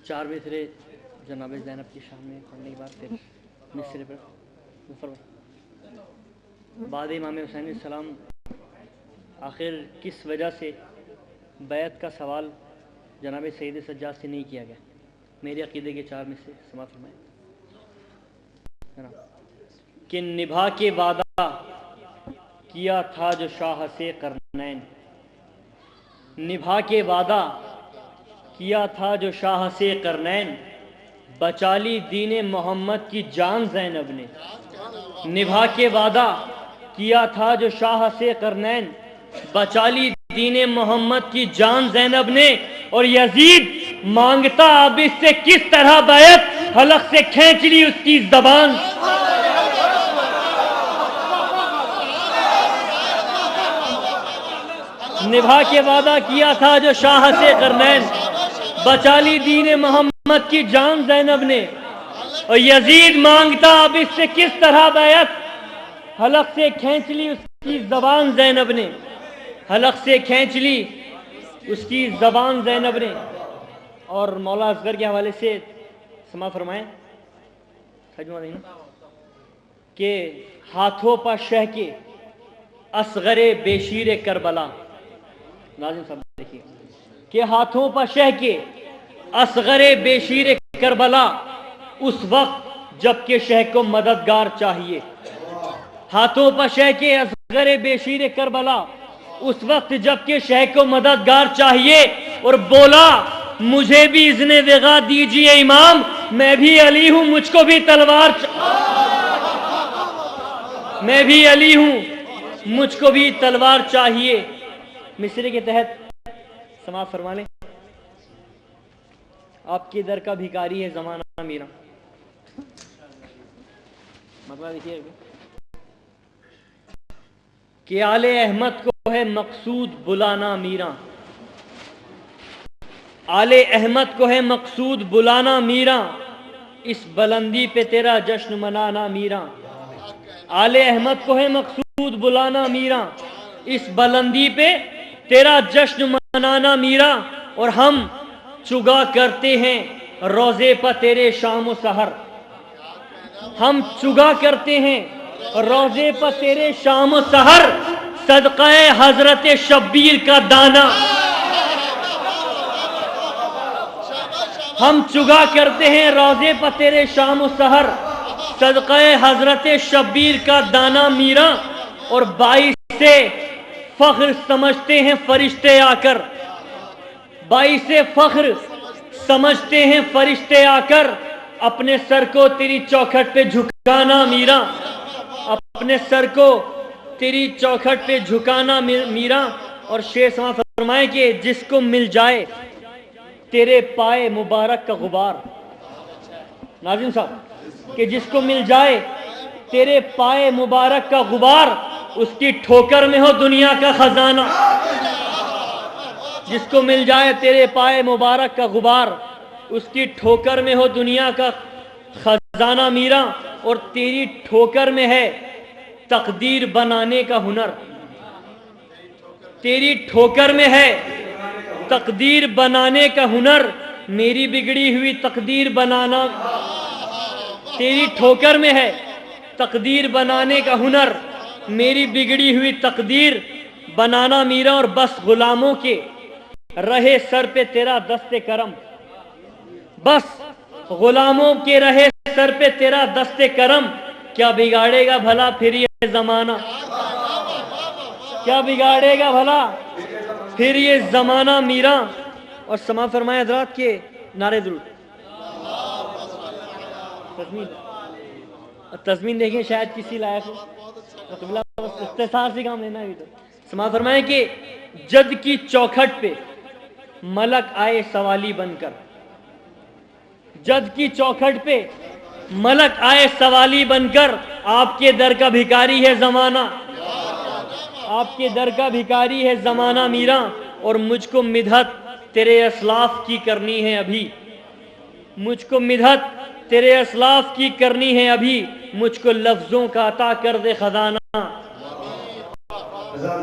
4 मिसरे जनाब ज़ैनब की शान में पढ़ने के बाद फिर मिसरे पर बाद इमाम हुसैन सलाम आखिर किस वजह से बैत का सवाल जनाब सैयद सज्जाद से नहीं किया गया? मेरे अकीदे के 4 में से समाप्त फरमाएं कि निभा के वादा किया था जो शाह से करनैन, निभा के वादा किया था जो शाह से करनैन, बचा ली दीन मोहम्मद की जान ज़ैनब ने। निभा के वादा किया था जो शाह से करनैन, बचा ली दीन मोहम्मद की जान ज़ैनब ने। और यजीद मांगता अब इससे किस तरह बैत, हलक से खींच ली उसकी ज़बान। निभा के वादा किया था जो शाह से करनैन, बचा ली दीन मोहम्मद की जान ज़ैनब ने। और यजीद मांगता अब इससे किस तरह बैत, हलक से खींच ली उसकी ज़बान ज़ैनब ने। हलक से खींच ली उसकी ज़बान ज़ैनब ने। और मौला असगर के हवाले से समा फरमाएं कि हाथों पर शह के असगरे बेशीर करबला, नाज़िम साहब देखिए, कि हाथों पर शह के असगरे बेशीर करबला, उस वक्त जबकि शह को मददगार चाहिए। हाथों पर शह के असगरे बेशीर करबला, उस वक्त जबकि शह को मददगार चाहिए। और बोला मुझे भी इज़्ने वेगा दीजिए इमाम, मैं भी अली हूं मुझको भी तलवार मैं भी अली हूं मुझको भी तलवार चाहिए। मिसरे के तहत समाप्त फरमा लें। आपके दर का भिखारी है ज़माना मीरा। मतलब देखिए कि आले अहमद को है मकसूद बुलाना मीरा, आले अहमद को है मकसूद बुलाना मीरा, इस बुलंदी पे तेरा जश्न मनाना मीरा। आले अहमद को है मकसूद बुलाना मीरा, इस बुलंदी पे तेरा जश्न मनाना मीरा। और हम चुगा करते हैं रोज़े पर तेरे शाम व सहर, हम चुगा करते हैं रोज़े पर तेरे शाम व सहर, सदक़े हज़रत शब्बीर का दाना। हम चुगा करते हैं रोज़े पर तेरे शाम व सहर, सदक़े हज़रत शब्बीर का दाना मीरा। और 22 से फ़ख्र समझते हैं फरिश्ते आकर, 22 से फ़ख्र समझते हैं फरिश्ते आकर, अपने सर को तेरी चौखट पे झुकाना मीरा, अपने सर को तेरी चौखट पे झुकाना मीरा। और शेर समा फरमाए कि जिसको मिल जाए तेरे पाए मुबारक का गुबार, नाज़िम साहब, कि जिसको मिल जाए तेरे पाए मुबारक का गुबार, उसकी ठोकर में हो दुनिया का खजाना। जिसको मिल जाए तेरे पाए मुबारक का गुबार, उसकी ठोकर में हो दुनिया का खजाना मीरा। और तेरी ठोकर में है तकदीर बनाने का हुनर, तेरी ठोकर में है तकदीर बनाने का हुनर, मेरी बिगड़ी हुई तकदीर बनाना। तेरी ठोकर में है तकदीर बनाने का हुनर, मेरी बिगड़ी हुई तकदीर बनाना मीरा। और बस गुलामों के रहे सर पे तेरा दस्ते करम, बस गुलामों के रहे सर पे तेरा दस्ते करम, क्या बिगाड़ेगा भला फिर ये जमाना, क्या बिगाड़ेगा भला फिर ये जमाना मीरा। और समा फरमाए हजरात के नारे दुरूद तज़मीन देखें, शायद किसी लायक हो, इख्तिसार से काम लेना है। तो समा फरमाए कि जद की चौखट पे मलक आए सवाली बनकर, जद की चौखट पे मलक आए सवाली बनकर, आपके दर का भिखारी है जमाना, आपके दर का भिखारी है जमाना मीरा। और मुझको मिदहत तेरे असलाफ की करनी है अभी, मुझको मिदहत तेरे असलाफ की करनी है अभी, मुझको लफ्जों का अता कर दे खजाना।